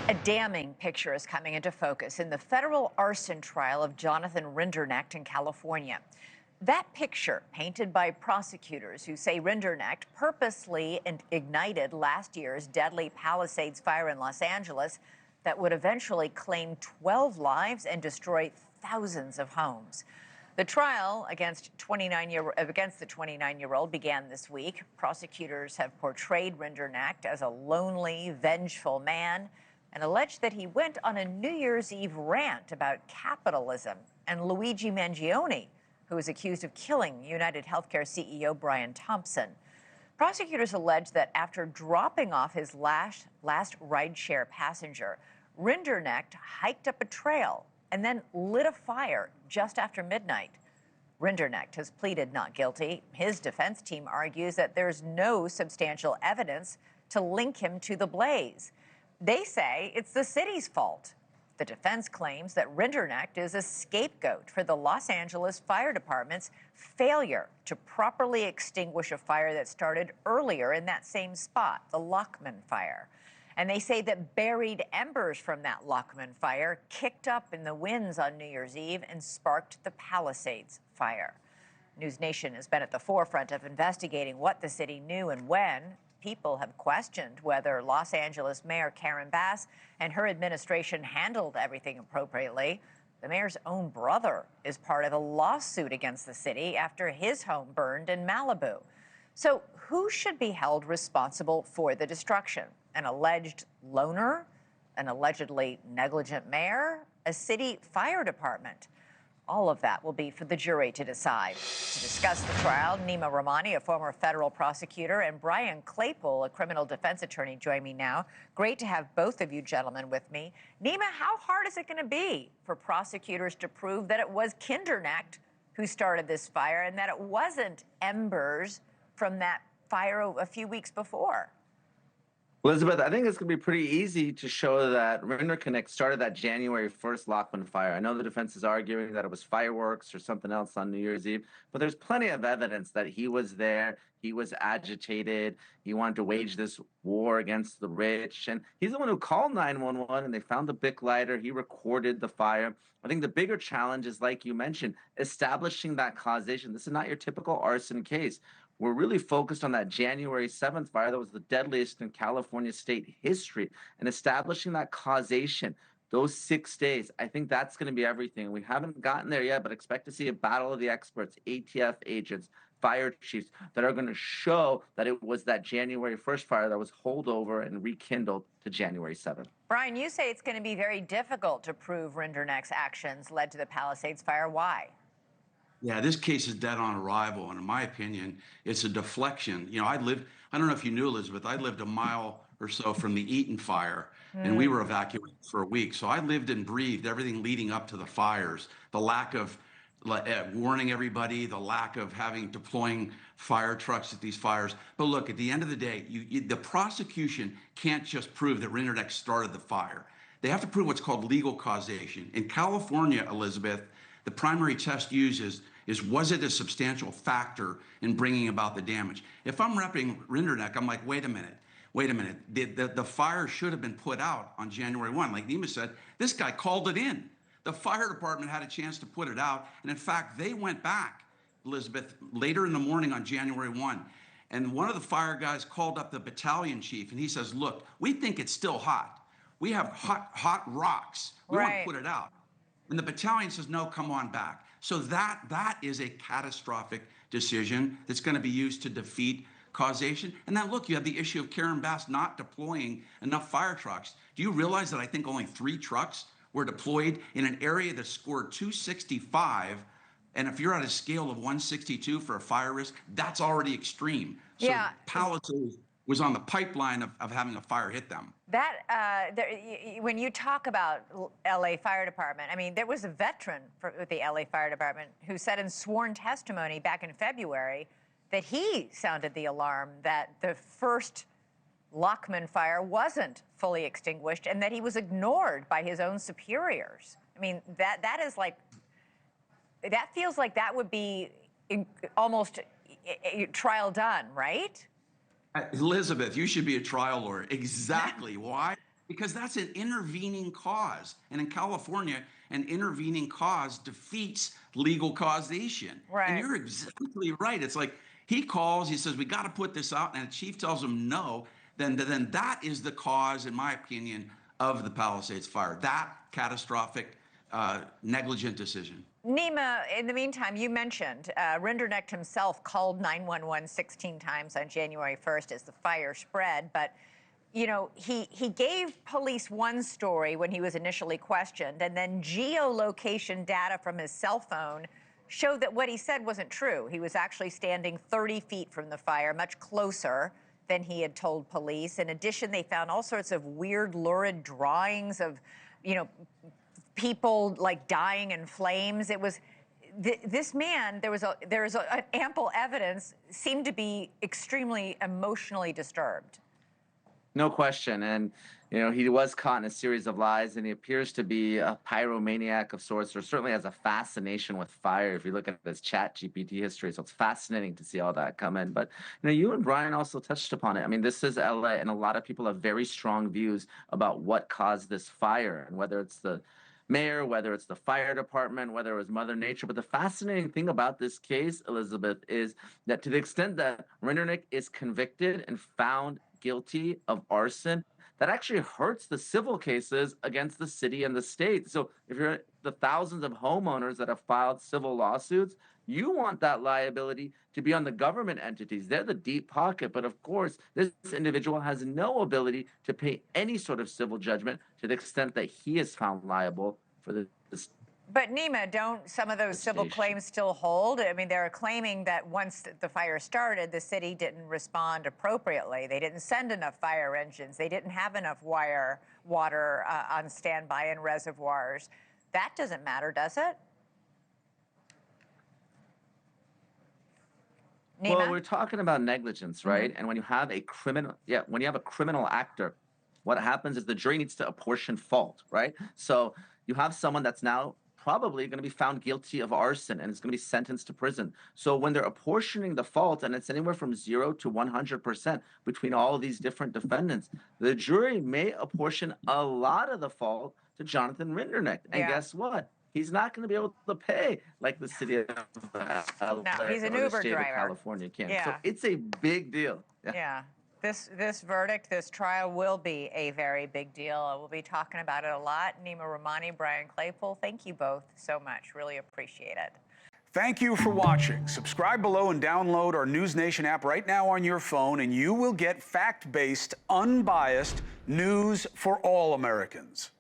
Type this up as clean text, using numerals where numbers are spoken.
A damning picture is coming into focus in the federal arson trial of Jonathan Renderneck in California. That picture, painted by prosecutors who say Renderneck purposely ignited last year's deadly Palisades Fire in Los Angeles that would eventually claim 12 lives and destroy thousands of homes. The trial against the 29-year-old began this week. Prosecutors have portrayed Renderneck as a lonely, vengeful man and alleged that he went on a New Year's Eve rant about capitalism, and Luigi Mangione, who is accused of killing United Healthcare CEO Brian Thompson. Prosecutors allege that after dropping off his last rideshare passenger, Renderneck hiked up a trail and then lit a fire just after midnight. Renderneck has pleaded not guilty. His defense team argues that there's no substantial evidence to link him to the blaze. They say it's the city's fault. The defense claims that Renderneck is a scapegoat for the Los Angeles Fire Department's failure to properly extinguish a fire that started earlier in that same spot, the Lockman Fire. And they say that buried embers from that Lockman Fire kicked up in the winds on New Year's Eve and sparked the Palisades Fire. NewsNation has been at the forefront of investigating what the city knew and when. People have questioned whether Los Angeles Mayor Karen Bass and her administration handled everything appropriately. The mayor's own brother is part of a lawsuit against the city after his home burned in Malibu. So who should be held responsible for the destruction? An alleged loner? An allegedly negligent mayor? A city fire department? All of that will be for the jury to decide. To discuss the trial, Neama Rahmani, a former federal prosecutor, and Brian Claypool, a criminal defense attorney, join me now. Great to have both of you gentlemen with me. Neama, how hard is it going to be for prosecutors to prove that it was Renderneck who started this fire and that it wasn't embers from that fire a few weeks before? Elizabeth, I think it's going to be pretty easy to show that Renderneck started that January 1st Lockman fire. I know the defense is arguing that it was fireworks or something else on New Year's Eve, but there's plenty of evidence that he was there, he was agitated, he wanted to wage this war against the rich, and he's the one who called 911, and they found the Bic lighter, he recorded the fire. I think the bigger challenge is, like you mentioned, establishing that causation. This is not your typical arson case. We're really focused on that January 7th fire that was the deadliest in California state history, and establishing that causation, those 6 days. I think that's going to be everything. We haven't gotten there yet, but expect to see a battle of the experts, ATF agents, fire chiefs that are going to show that it was that January 1st fire that was holdover and rekindled to January 7th. Brian, you say it's going to be very difficult to prove Renderneck's actions led to the Palisades fire. Why? Yeah, this case is dead on arrival, and in my opinion, it's a deflection. You know, I don't know if you knew, Elizabeth, I lived a mile or so from the Eaton fire, and we were evacuated for a week. So I lived and breathed everything leading up to the fires, the lack of warning everybody, the lack of deploying fire trucks at these fires. But look, at the end of the day, the prosecution can't just prove that Renderneck started the fire. They have to prove what's called legal causation. In California, Elizabeth, the primary test used is was it a substantial factor in bringing about the damage? If I'm repping Renderneck, I'm like, wait a minute. The fire should have been put out on January 1. Like Neama said, this guy called it in. The fire department had a chance to put it out. And in fact, they went back, Elizabeth, later in the morning on January 1. And one of the fire guys called up the battalion chief, and he says, look, we think it's still hot. We have hot rocks. We want to put it out. And the battalion says, no, come on back. So that is a catastrophic decision that's going to be used to defeat causation. And then, look, you have the issue of Karen Bass not deploying enough fire trucks. Do you realize that I think only 3 trucks were deployed in an area that scored 265? And if you're at a scale of 162 for a fire risk, that's already extreme. So Yeah. Palisades was on the pipeline of having a fire hit them. When you talk about LA Fire Department, I mean, there was a veteran with the LA Fire Department who said in sworn testimony back in February that he sounded the alarm that the first Lockman fire wasn't fully extinguished and that he was ignored by his own superiors. I mean, that feels like that would be almost a trial done, right? Elizabeth, you should be a trial lawyer. Exactly. Why? because that's an intervening cause. And in California, an intervening cause defeats legal causation. Right. And you're exactly right. It's like he calls, he says, we got to put this out. And the chief tells him no. Then that is the cause, in my opinion, of the Palisades fire, that catastrophic negligent decision. Neama, in the meantime, you mentioned Renderneck himself called 911 16 times on January 1st as the fire spread, but you know, he gave police one story when he was initially questioned, and then geolocation data from his cell phone showed that what he said wasn't true. He was actually standing 30 feet from the fire, much closer than he had told police. In addition, they found all sorts of weird, lurid drawings of, you know, people like dying in flames. It was this man. There was ample evidence. Seemed to be extremely emotionally disturbed. No question. And, you know, he was caught in a series of lies, and he appears to be a pyromaniac of sorts, or certainly has a fascination with fire. If you look at his ChatGPT history, so it's fascinating to see all that come in. But, you know, you and Brian also touched upon it. I mean, this is LA, and a lot of people have very strong views about what caused this fire, and whether it's the mayor, whether it's the fire department, whether it was Mother Nature. But the fascinating thing about this case, Elizabeth, is that to the extent that Renderneck is convicted and found guilty of arson, that actually hurts the civil cases against the city and the state. So if you're the thousands of homeowners that have filed civil lawsuits, you want that liability to be on the government entities. They're the deep pocket. But of course, this individual has no ability to pay any sort of civil judgment to the extent that he is found liable for this. But Neama, don't some of those civil claims still hold? I mean, they're claiming that once the fire started, the city didn't respond appropriately. They didn't send enough fire engines. They didn't have enough water on standby in reservoirs. That doesn't matter, does it? Neama? Well, we're talking about negligence, right? And when you have a criminal actor, what happens is the jury needs to apportion fault, right? So you have someone that's now probably going to be found guilty of arson and is going to be sentenced to prison. So when they're apportioning the fault, and it's anywhere from 0 to 100% between all of these different defendants, the jury may apportion a lot of the fault to Jonathan Renderneck. And guess what? He's not going to be able to pay like the city of no, he's an Uber driver. California can. So it's a big deal. Yeah. This verdict, this trial will be a very big deal. We'll be talking about it a lot. Neama Rahmani, Brian Claypool, thank you both so much. Really appreciate it. Thank you for watching. Subscribe below and download our NewsNation app right now on your phone, and you will get fact-based, unbiased news for all Americans.